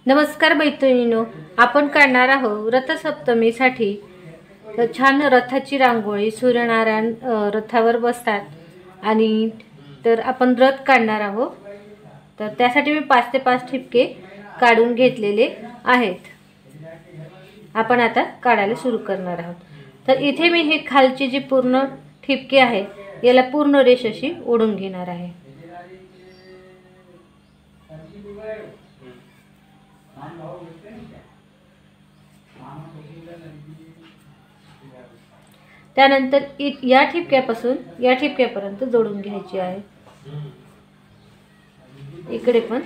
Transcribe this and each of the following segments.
नमस्कार मैत्रिणींनो, आपण काढणार आहोत रथसप्तमीसाठी छान रथाची रांगोळी। सूर्यनारायण रथावर बसतात आणि तर आपण रथ काढणार आहोत। तर त्यासाठी मी 5 ते 5 ठिपके काढून घेतलेले आहेत। आपण आता काढायला सुरू करणार आहोत। तर इथे मी हे खालची जी पूर्ण ठिपके आहेत याला पूर्ण रेष अशी ओढून घेणार आहे। त्यानंतर या ठिपक्यापासून या ठिपक्यापर्यंत जोडून घ्यायची आहे। इकडे पण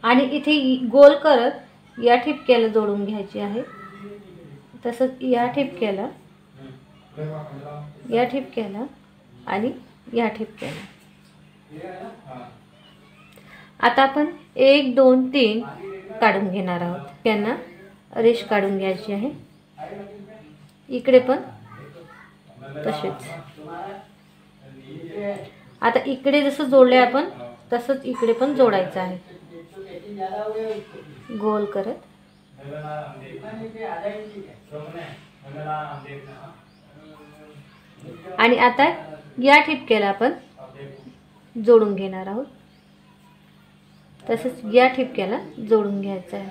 आणि इथे गोल करत या ठिपक्याला जोडून घ्यायची आहे। तसंच या ठिपक्याला आणि या ठिपक्याला। आता आपण 1 2 3 काढून घेणार आहोत। त्यांना रेष काढून घ्यायची आहे। इकडे पण तसेच। आता इकडे जसं जोडले आपण तसंच इकडे पण जोडायचं आहे, गोल करत। आणि आता या ठिपक्याला आपण जोडून घेणार आहोत। तसंच या ठिपक्याला जोडून घ्यायचं आहे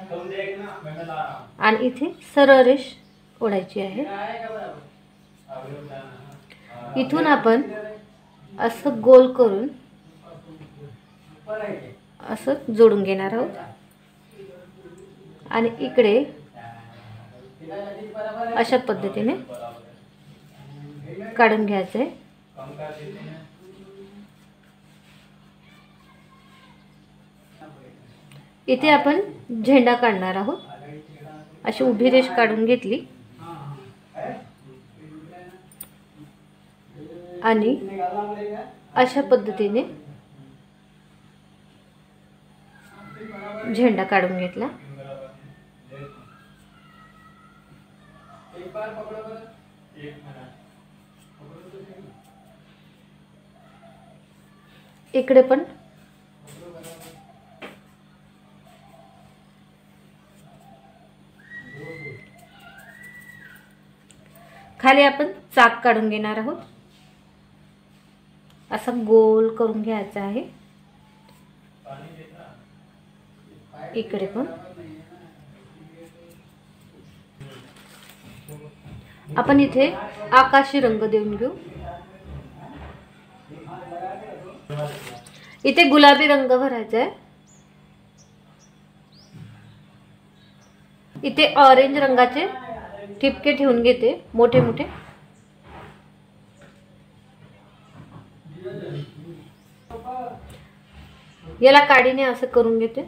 आणि इथे सरळ रेष ओढायची आहे। इथून आपण असं गोल करून असं जोडून घेणार आहोत आणि इकडे अशा पद्धतीने काढून घ्यायचं आहे। इथे आपण झेंडा काढणार आहोत। अशी उभी रेष काढून घेतली आणि अशा पद्धतीने झेंडा काढून घेतला। इकडे पण खाली आपण चाक काढून घेणार आहोत। असा गोल करून घ्यायचा आहे। इकडे पण आपण इथे आकाशी रंग देऊन घेऊ। इथे गुलाबी रंग भरायचा आहे। इथे ऑरेंज रंगाचे ठिपके ठेवून घेते, मोठे मोठे। याला काडीने असं करून घेते।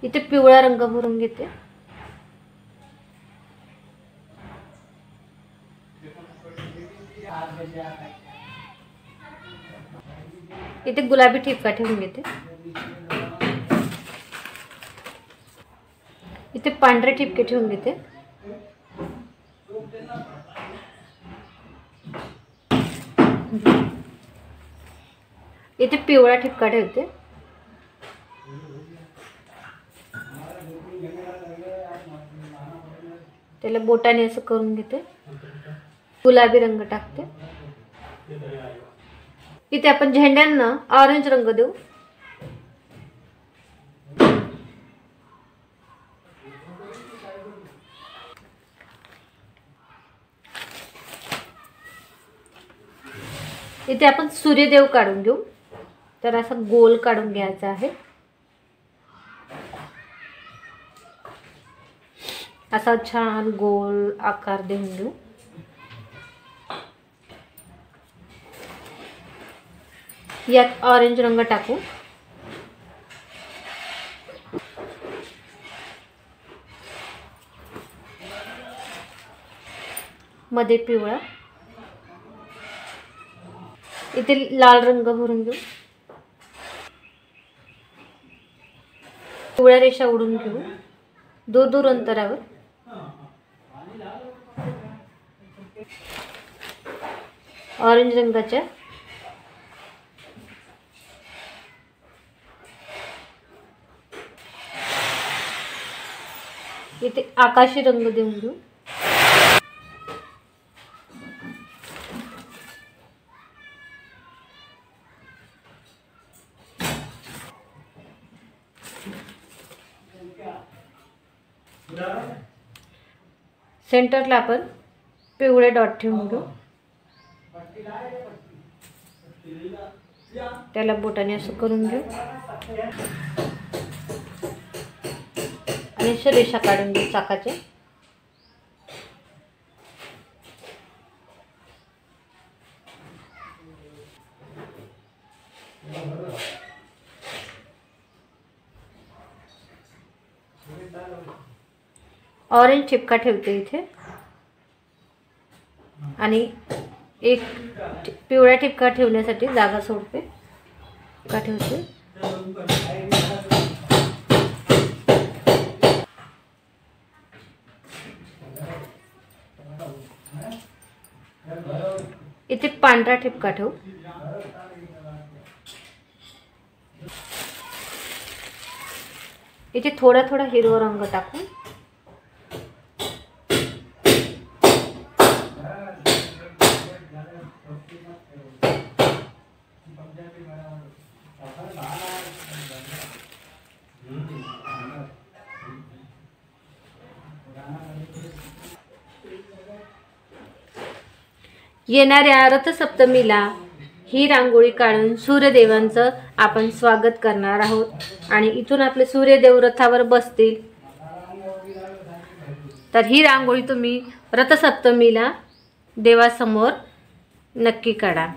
इथे पिवळा रंग भरून घेते। इथे गुलाबी ठिपका ठेवून घेते। इथे पांढरे ठिपके ठेवून घेते। इथे पिवळा ठिपका ठेवते। त्याला बोटाने असं करून घेते। गुलाबी रंग टाकते। इथे आपण झेंड्यांना ऑरेंज रंग देऊ। इथे आपण सूर्यदेव काढून घेऊ। तर असा गोल काढून घ्यायचा आहे। असा छान गोल आकार देऊन घेऊ। यात ऑरेंज रंग टाकू। मध्ये पिवळा। इथे लाल रंग भरून घेऊ। पिवळ्या रेषा ओढून घेऊ दूर दूर अंतरावर। ऑरेंज रंगाच्या इथे आकाशी रंग देऊन घेऊ. सेंटरला आपण पिवळे डॉट ठेवून घेऊ. त्याला बोटाने असं करून घेऊ आणि अशा रेषा काढून घेऊ चाकाचे. ऑरेंज ठिपका ठेवते इथे आणि एक पिवळा ठिपका ठेवण्यासाठी जागा सोडते. का ठेवते इथे पांढरा ठिपका ठेवू. इथे थोडा थोडा हिरवा रंग टाकू. येणाऱ्या रथसप्तमीला ही रांगोळी काढून सूर्यदेवांचं आपण स्वागत करणार आहोत आणि इथून आपले सूर्यदेव रथावर बसतील. तर ही रांगोळी तुम्ही रथसप्तमीला देवासमोर नक्की काढा.